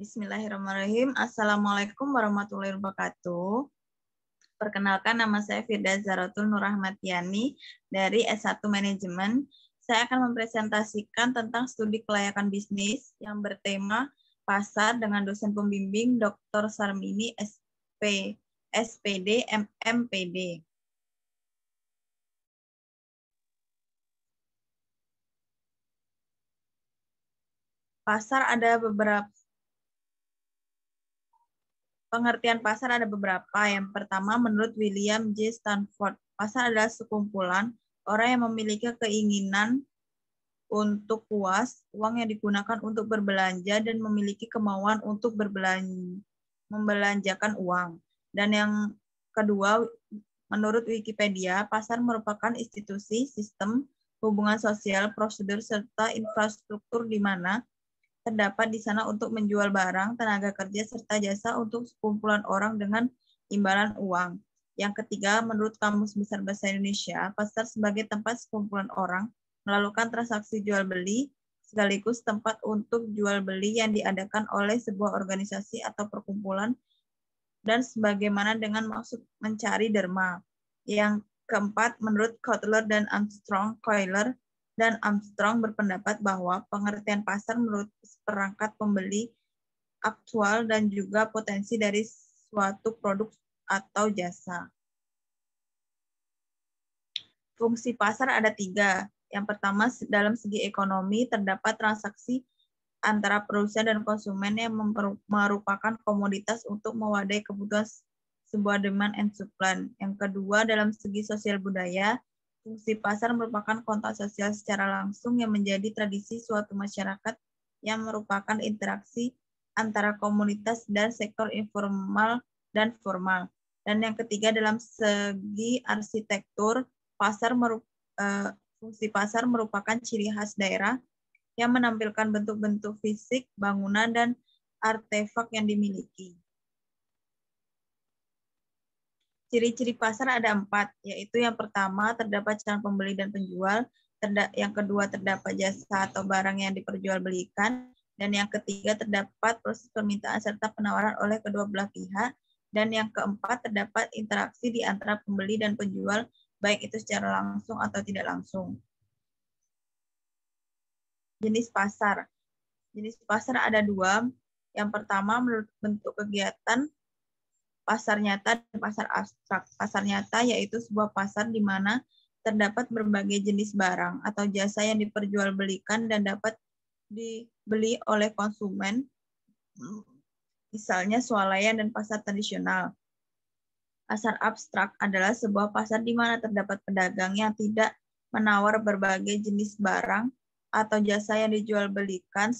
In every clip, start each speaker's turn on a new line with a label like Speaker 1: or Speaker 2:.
Speaker 1: Bismillahirrahmanirrahim. Assalamualaikum warahmatullahi wabarakatuh. Perkenalkan, nama saya Firda Zaratul Nurrahmatiani dari S1 Manajemen. Saya akan mempresentasikan tentang studi kelayakan bisnis yang bertema pasar dengan dosen pembimbing Dr. Sarmini SPD, MMPD. Pasar ada beberapa Pengertian pasar ada beberapa. Yang pertama, menurut William J. Stanford, pasar adalah sekumpulan orang yang memiliki keinginan untuk puas, uang yang digunakan untuk berbelanja, dan memiliki kemauan untuk membelanjakan uang. Dan yang kedua, menurut Wikipedia, pasar merupakan institusi, sistem, hubungan sosial, prosedur, serta infrastruktur di mana terdapat di sana untuk menjual barang, tenaga kerja, serta jasa untuk sekumpulan orang dengan imbalan uang. Yang ketiga, menurut Kamus Besar Bahasa Indonesia, pasar sebagai tempat sekumpulan orang melakukan transaksi jual-beli, sekaligus tempat untuk jual-beli yang diadakan oleh sebuah organisasi atau perkumpulan, dan sebagaimana dengan maksud mencari derma. Yang keempat, menurut Kotler dan Armstrong, Coiler dan Armstrong berpendapat bahwa pengertian pasar menurut seperangkat pembeli aktual dan juga potensi dari suatu produk atau jasa. Fungsi pasar ada 3. Yang pertama, dalam segi ekonomi, terdapat transaksi antara perusahaan dan konsumen yang merupakan komoditas untuk mewadai kebutuhan sebuah demand and supply. Yang kedua, dalam segi sosial budaya, fungsi pasar merupakan kontak sosial secara langsung yang menjadi tradisi suatu masyarakat yang merupakan interaksi antara komunitas dan sektor informal dan formal. Dan yang ketiga, dalam segi arsitektur, fungsi pasar merupakan ciri khas daerah yang menampilkan bentuk-bentuk fisik, bangunan, dan artefak yang dimiliki. Ciri-ciri pasar ada 4, yaitu yang pertama, terdapat calon pembeli dan penjual, yang kedua, terdapat jasa atau barang yang diperjualbelikan, dan yang ketiga, terdapat proses permintaan serta penawaran oleh kedua belah pihak, dan yang keempat, terdapat interaksi di antara pembeli dan penjual, baik itu secara langsung atau tidak langsung. Jenis pasar. Jenis pasar ada 2. Yang pertama, menurut bentuk kegiatan, pasar nyata dan pasar abstrak. Pasar nyata yaitu sebuah pasar di mana terdapat berbagai jenis barang atau jasa yang diperjualbelikan dan dapat dibeli oleh konsumen, misalnya swalayan dan pasar tradisional. Pasar abstrak adalah sebuah pasar di mana terdapat pedagang yang tidak menawar berbagai jenis barang atau jasa yang dijualbelikan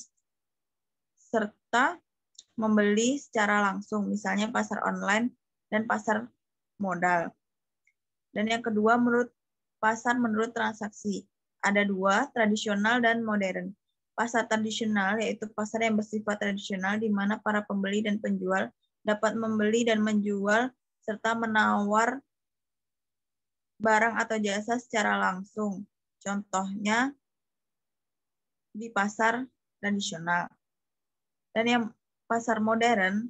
Speaker 1: serta membeli secara langsung, misalnya pasar online dan pasar modal. Dan yang kedua, pasar menurut transaksi. Ada 2, tradisional dan modern. Pasar tradisional yaitu pasar yang bersifat tradisional di mana para pembeli dan penjual dapat membeli dan menjual serta menawar barang atau jasa secara langsung. Contohnya di pasar tradisional. Dan yang pasar modern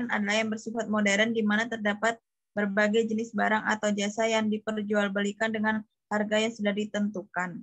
Speaker 1: adalah yang bersifat modern di mana terdapat berbagai jenis barang atau jasa yang diperjualbelikan dengan harga yang sudah ditentukan.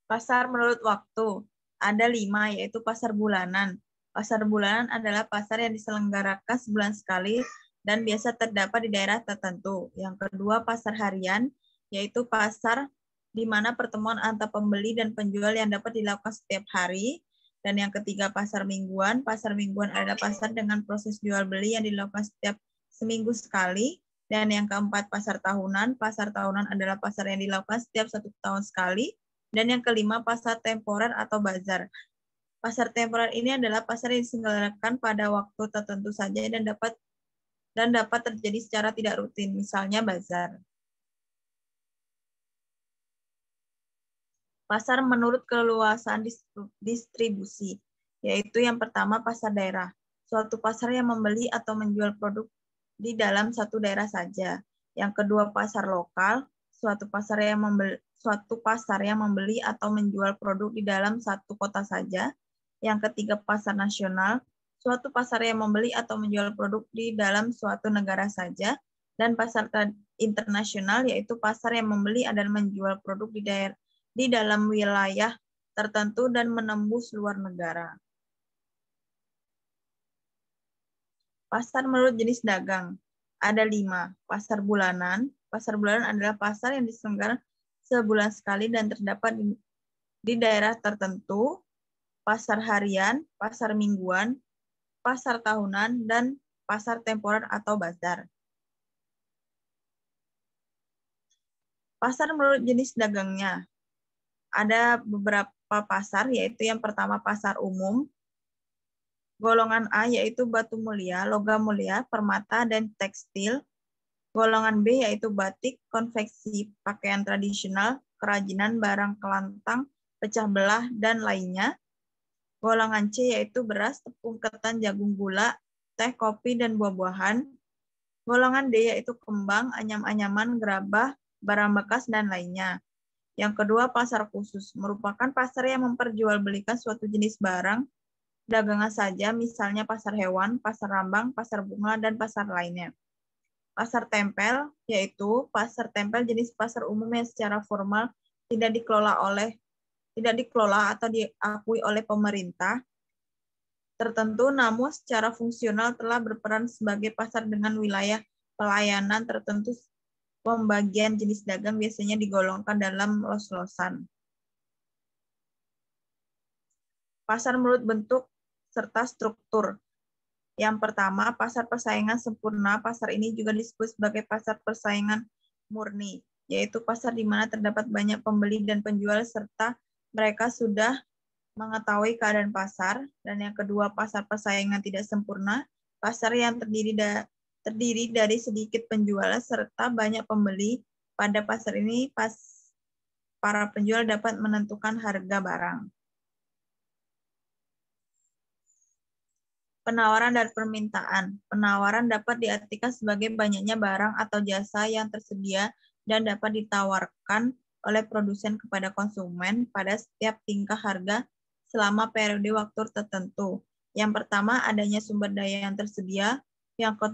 Speaker 1: Pasar menurut waktu ada 5, yaitu pasar bulanan. Pasar bulanan adalah pasar yang diselenggarakan sebulan sekali dan biasa terdapat di daerah tertentu. Yang kedua, pasar harian, yaitu pasar di mana pertemuan antara pembeli dan penjual yang dapat dilakukan setiap hari. Dan yang ketiga, pasar mingguan. Pasar mingguan adalah pasar dengan proses jual beli yang dilakukan setiap seminggu sekali. Dan yang keempat, pasar tahunan. Pasar tahunan adalah pasar yang dilakukan setiap 1 tahun sekali. Dan yang kelima, pasar temporer atau bazar. Pasar temporer ini adalah pasar yang diselenggarakan pada waktu tertentu saja dan dapat terjadi secara tidak rutin, misalnya bazar. Pasar menurut keluasan distribusi, yaitu yang pertama pasar daerah. suatu pasar yang membeli atau menjual produk di dalam satu daerah saja. Yang kedua, pasar lokal, suatu pasar yang membeli atau menjual produk di dalam satu kota saja. Yang ketiga, pasar nasional, suatu pasar yang membeli atau menjual produk di dalam suatu negara saja. Dan pasar internasional, yaitu pasar yang membeli dan menjual produk di dalam wilayah tertentu dan menembus luar negara. Pasar menurut jenis dagang. Ada 5. Pasar bulanan. Pasar bulanan adalah pasar yang diselenggarakan sebulan sekali dan terdapat di daerah tertentu. Pasar harian, pasar mingguan, pasar tahunan, dan pasar temporer atau bazar. Pasar menurut jenis dagangnya. Ada beberapa pasar, yaitu yang pertama pasar umum. Golongan A yaitu batu mulia, logam mulia, permata, dan tekstil. Golongan B yaitu batik, konveksi, pakaian tradisional, kerajinan, barang kelantang, pecah belah, dan lainnya. Golongan C yaitu beras, tepung, ketan, jagung, gula, teh, kopi, dan buah-buahan. Golongan D yaitu kembang, anyam-anyaman, gerabah, barang bekas, dan lainnya. Yang kedua, pasar khusus. Merupakan pasar yang memperjualbelikan suatu jenis barang dagangan saja, misalnya pasar hewan, pasar rambang, pasar bunga, dan pasar lainnya. Pasar tempel, yaitu pasar tempel jenis pasar umum yang secara formal tidak dikelola atau diakui oleh pemerintah tertentu, namun secara fungsional telah berperan sebagai pasar dengan wilayah pelayanan tertentu. Pembagian jenis dagang biasanya digolongkan dalam los-losan. Pasar menurut bentuk serta struktur. Yang pertama, pasar persaingan sempurna. Pasar ini juga disebut sebagai pasar persaingan murni, yaitu pasar di mana terdapat banyak pembeli dan penjual serta mereka sudah mengetahui keadaan pasar. Dan yang kedua, pasar persaingan tidak sempurna. Pasar yang terdiri dari sedikit penjual serta banyak pembeli. Pada pasar ini, para penjual dapat menentukan harga barang. Penawaran dan permintaan. Penawaran dapat diartikan sebagai banyaknya barang atau jasa yang tersedia dan dapat ditawarkan oleh produsen kepada konsumen pada setiap tingkat harga selama periode waktu tertentu. Yang pertama, adanya sumber daya yang tersedia. Yang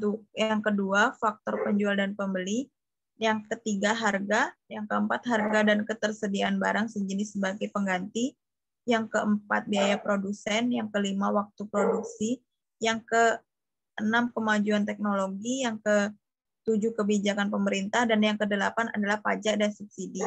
Speaker 1: kedua, faktor penjual dan pembeli. Yang ketiga, harga. Yang keempat, harga dan ketersediaan barang sejenis sebagai pengganti. Yang keempat, biaya produsen. Yang kelima, waktu produksi. Yang keenam, kemajuan teknologi. Yang ketujuh, kebijakan pemerintah. Dan yang kedelapan adalah pajak dan subsidi.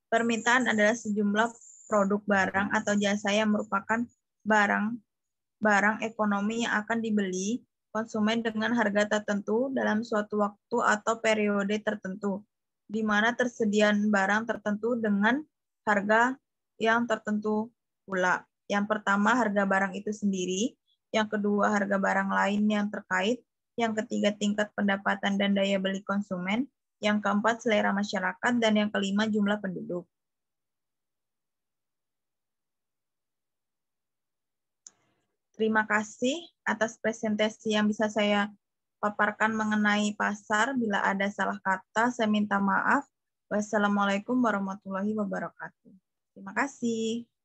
Speaker 1: Permintaan adalah sejumlah produk barang atau jasa yang merupakan barang ekonomi yang akan dibeli konsumen dengan harga tertentu dalam suatu waktu atau periode tertentu, di mana tersediaan barang tertentu dengan harga yang tertentu pula. Yang pertama, harga barang itu sendiri. Yang kedua, harga barang lain yang terkait. Yang ketiga, tingkat pendapatan dan daya beli konsumen. Yang keempat, selera masyarakat. Dan yang kelima, jumlah penduduk. Terima kasih atas presentasi yang bisa saya paparkan mengenai pasar. Bila ada salah kata, saya minta maaf. Wassalamualaikum warahmatullahi wabarakatuh. Terima kasih.